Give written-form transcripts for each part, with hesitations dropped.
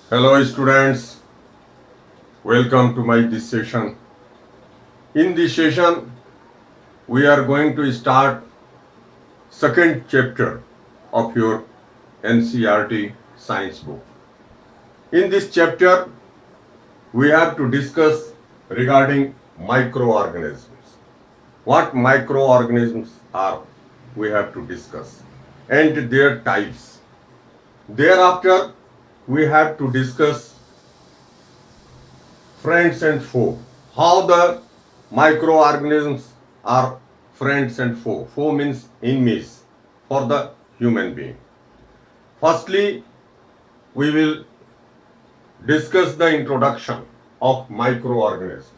Hello students, welcome to my this session. In this session, we are going to start second chapter of your NCERT science book. In this chapter, we have to discuss regarding microorganisms. What microorganisms are, we have to discuss, and their types. Thereafter, we have to discuss friends and foe. How the microorganisms are friends and foe. Foe means enemies for the human being. Firstly, we will discuss the introduction of microorganisms.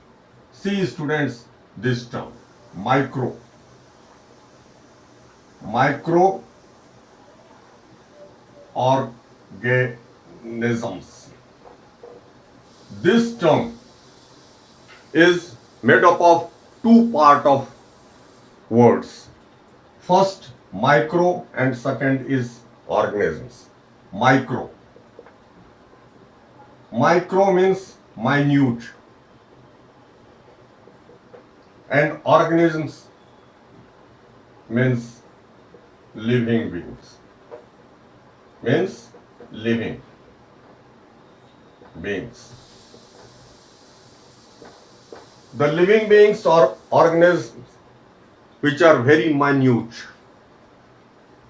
See students this term micro. Microorganisms. This term is made up of two part of words. First micro and second is organisms. Micro. Micro means minute and organisms means living beings. Means living beings. The living beings are organisms which are very minute,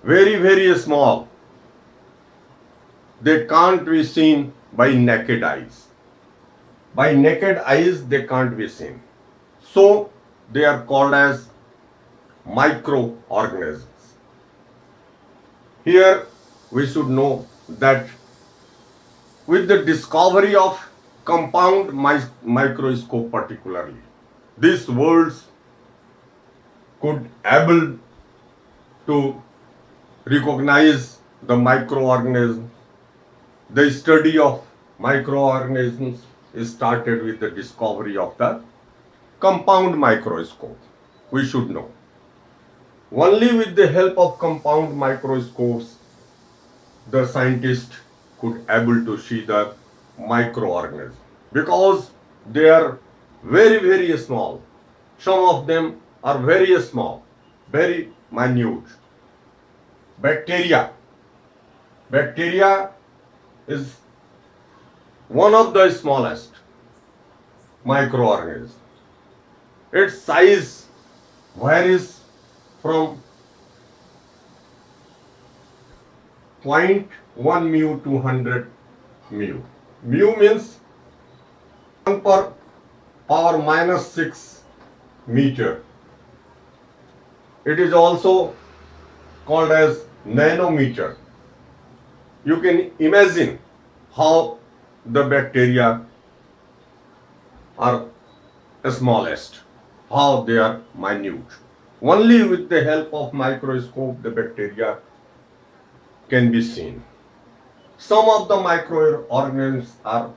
very small. They can't be seen by naked eyes. By naked eyes, they can't be seen. So, they are called as microorganisms. Here, we should know that with the discovery of compound microscope particularly, these worlds could able to recognize the microorganisms. The study of microorganisms is started with the discovery of the compound microscope. We should know. Only with the help of compound microscopes, the scientist could able to see the microorganisms because they are very small. Some of them are very small, very minute. Bacteria. Bacteria is one of the smallest microorganisms. Its size varies from 0.1 mu to 100 mu. Mu means 1 per power minus 6 meter. It is also called as nanometer. You can imagine how the bacteria are smallest, how they are minute. Only with the help of microscope the bacteria can be seen. Some of the microorganisms are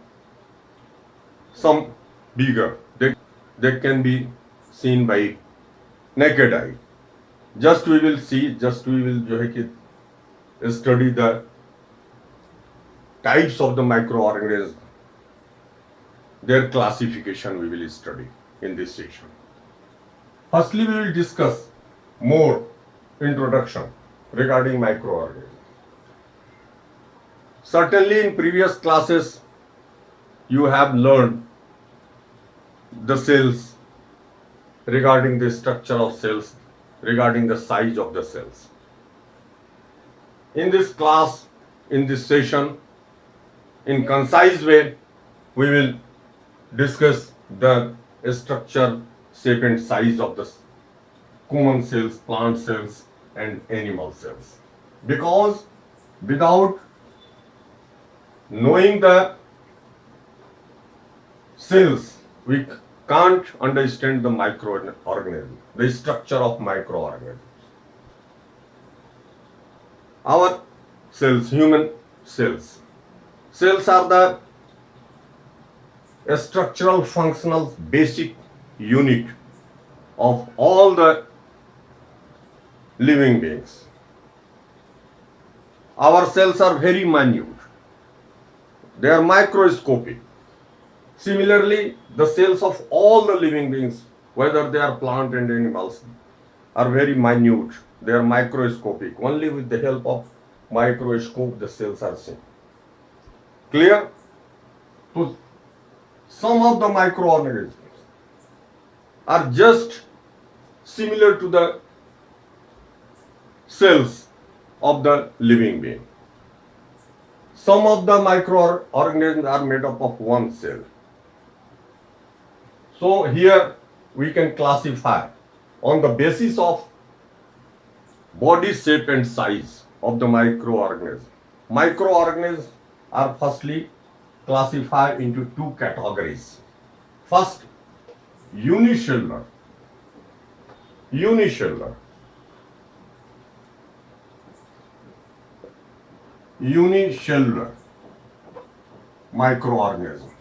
some bigger. They can be seen by naked eye. Just we will see, just we will जो है कि study the types of the microorganisms. Their classification we will study in this session. Firstly, we will discuss more introduction regarding microorganisms. Certainly in previous classes, you have learned the cells, regarding the structure of cells, regarding the size of the cells. In this class, in this session, in concise way, we will discuss the structure, shape and size of the common cells, plant cells and animal cells. Because without knowing the cells, we can't understand the microorganism, the structure of microorganisms. Our cells, human cells. Cells are the structural functional basic unit of all the living beings. Our cells are very minute. They are microscopic. Similarly, the cells of all the living beings, whether they are plant and animals, are very minute. They are microscopic. Only with the help of microscope the cells are seen. Clear? So some of the microorganisms are just similar to the cells of the living being. Some of the microorganisms are made up of one cell. So here we can classify on the basis of body shape and size of the microorganism. Microorganisms are firstly classified into two categories. First, unicellular. Unicellular. Unicellular microorganisms.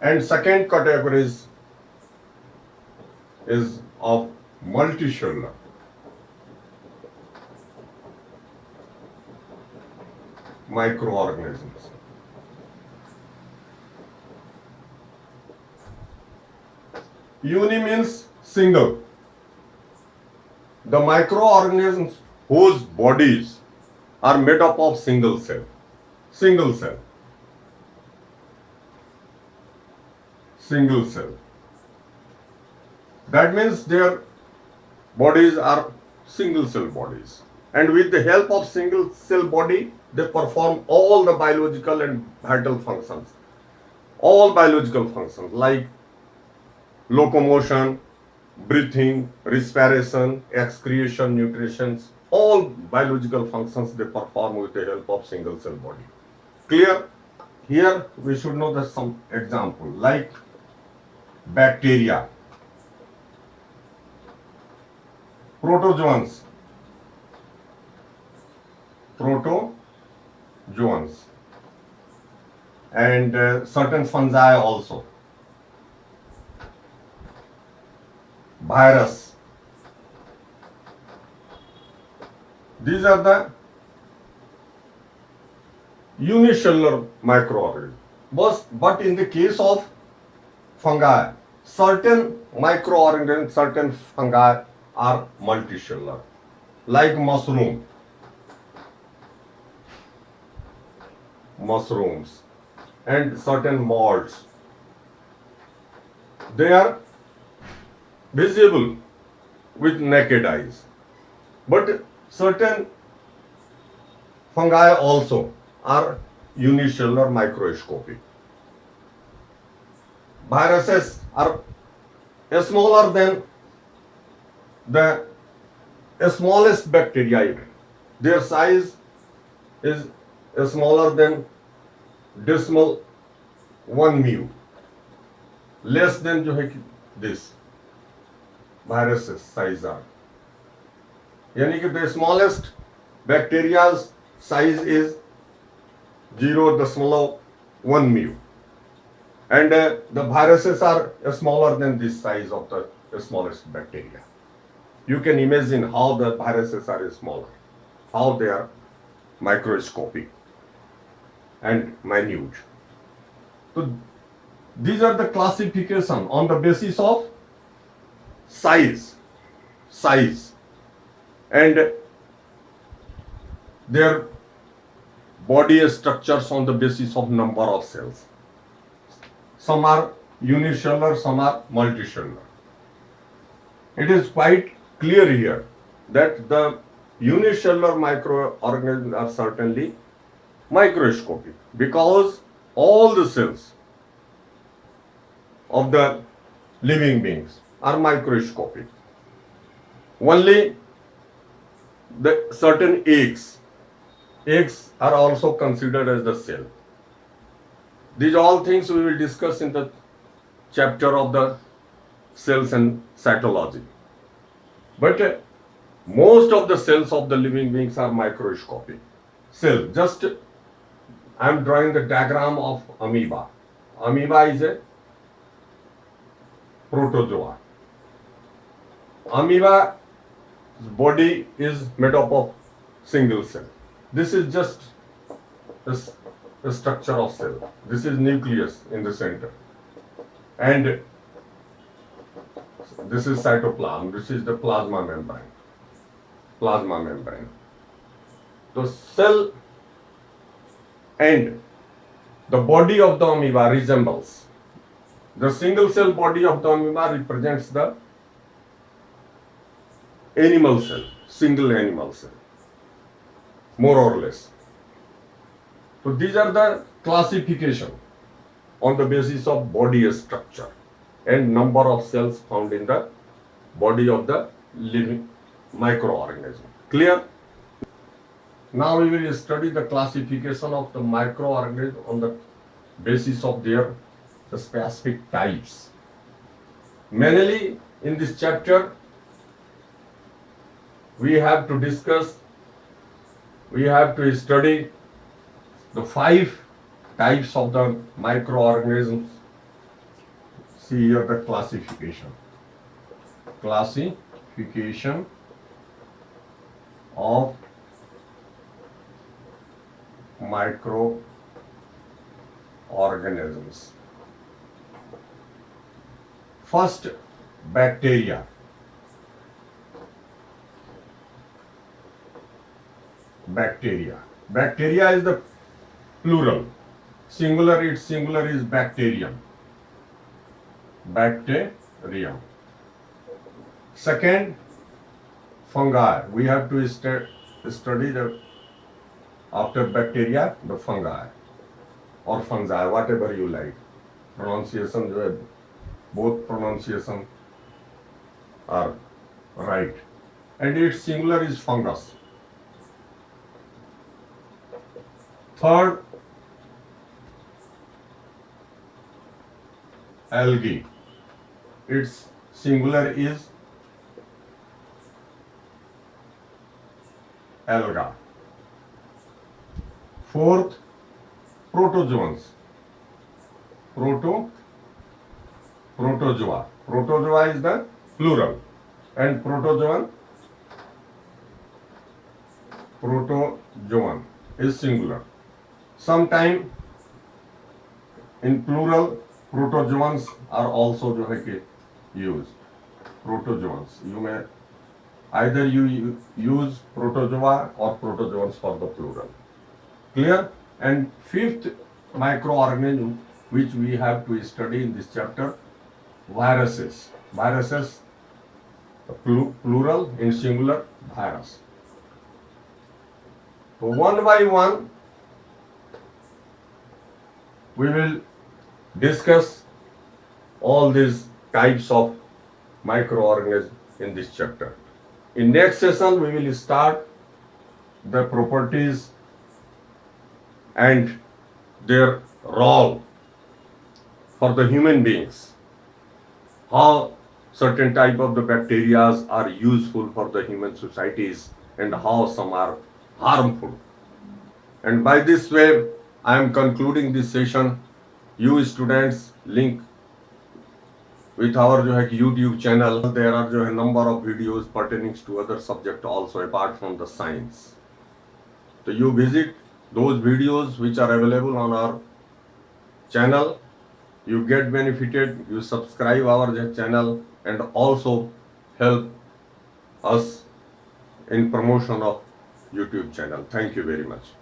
And second category is of multicellular. Microorganisms. Uni means single. The microorganisms whose bodies are made up of single cell. Single cell. Single cell. That means their bodies are single cell bodies. And with the help of single cell body, they perform all the biological and vital functions. All biological functions like locomotion, breathing, respiration, excretion, nutrition, all biological functions they perform with the help of single cell body. Clear? Here we should know that some example like bacteria, protozoans, and certain fungi also, virus. These are the unicellular microorganisms. But in the case of fungi, certain microorganisms, certain fungi are multicellular, like mushrooms, and certain molds. They are visible with naked eyes, but certain fungi also are unicellular microscopic. Viruses are smaller than the smallest bacteria even. Their size is smaller than decimal 1 mu. Less than जो है कि this viruses size are. यानी कि the smallest bacteria's size is 0.1 mu. And the viruses are smaller than this size of the smallest bacteria. You can imagine how the viruses are smaller, how they are microscopic and minute. So these are the classification on the basis of size, and their body structures on the basis of number of cells. Some are unicellular, some are multicellular. It is quite clear here that the unicellular microorganisms are certainly microscopic because all the cells of the living beings are microscopic. Only the certain eggs are also considered as the cell. These all things we will discuss in the chapter of the cells and cytology. But most of the cells of the living beings are microscopic. Cell, just I am drawing the diagram of amoeba. Amoeba is a protozoa. Amoeba's body is made up of single cell. This is just the structure of cell. This is nucleus in the center. And this is cytoplasm. This is the plasma membrane. Plasma membrane. The cell and the body of the amoeba resembles. The single cell body of the amoeba represents the animal cell, single animal cell, more or less. So these are the classification on the basis of body structure and number of cells found in the body of the living microorganism. Clear? Now we will study the classification of the microorganism on the basis of their specific types. Mainly in this chapter, we have to study the 5 types of the microorganisms. See here the classification. Classification of microorganisms. First, bacteria. Bacteria. Bacteria is the plural. Singular is bacterium. Bacterium. Second, fungi. We have to study the after bacteria the fungi or fungi, whatever you like. Pronunciation, both pronunciation are right. And its singular is fungus. Third, algae. Its singular is alga. Fourth, protozoans. Protozoa. Protozoa is the plural and protozoan is singular. Sometime in plural protozoans are also used. Protozoans. You may either you use protozoa or protozoans for the plural. Clear? And fifth microorganism which we have to study in this chapter, viruses. Viruses, plural, in singular, virus. So one by one we will discuss all these types of microorganisms in this chapter. In next session we will start the properties and their role for the human beings. How certain type of the bacteria are useful for the human societies and how some are harmful. And by this way, I am concluding this session. You students link with our YouTube channel. There are a number of videos pertaining to other subject also apart from the science. So you visit those videos which are available on our channel. You get benefited. You subscribe our channel and also help us in promotion of YouTube channel. Thank you very much.